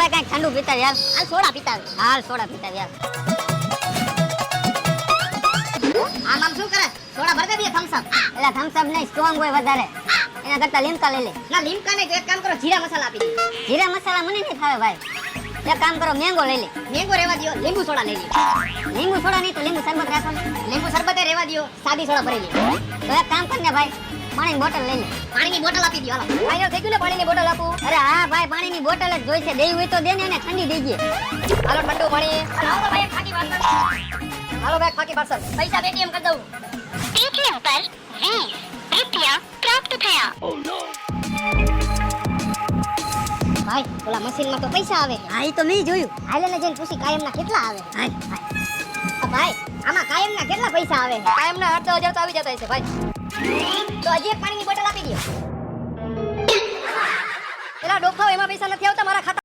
ભાઈ કઈ ઠંડુ પીતા યાર. હાલ સોડા પીતા આવે. હાલ સોડા પીતા યાર. આમ આમ શું કરે? સોડા ભર દે થમ્સ અપ. એટલે થમ્સ અપ નહીં, સ્ટ્રોંગ હોય વધારે. એના કરતા લીમકા લઈ લે. ના લીમકા નહીં તો એક કામ કરો જીરા મસાલા આપી દે. જીરા મસાલા મને નહીં ફાવે ભાઈ. એક કામ કરો, મેંગો લઈ લે. મેંગો રેવા દયો, લીંબુ સોડા લઈ લે. લીંબુ સોડા નહીં તો લીંબુ શરબત રાખો ને. લીંબુ શરબતે રેવા દયો, સાદી સોડા ભરી લે. તો એક કામ કર ને ભાઈ, પાણીની બોટલ લઈ લે. પાણીની બોટલ આપી દયો હાલો. ફાઈનલ થઈ ગયું ને પાણીની બોટલ આપું. અરે હા ભાઈ, પાણીની બોટલ જ જોઈશે. દેવી હોય તો દે ને, એને ઠંડી દેજે. હાલો ઠંડુ પાણી. હાલો ભાઈ એક ખાકી પાર્સલ. હાલો ભાઈ ખાકી પાર્સલ. પૈસા પેટીએમ કરી દઉં. पेटीएम पर 20 रुपया प्राप्त थया। ભાઈ ઓલા મશીનમાં તો પૈસા આવે. હા ઈ તો મેં જોયું. હાલે ને જઈને પૂછી કાયમના કેટલા આવે. હાલ. ભાઈ આમાં કાયમના કેટલા પૈસા આવે? કાયમના 8,000 તો આવી જતા હશે ભાઈ. તો હજી એક પાણીની બોટલ આપી દો. એલા ડોફાઓ એમાં પૈસા નથી આવતા મારા ખાતા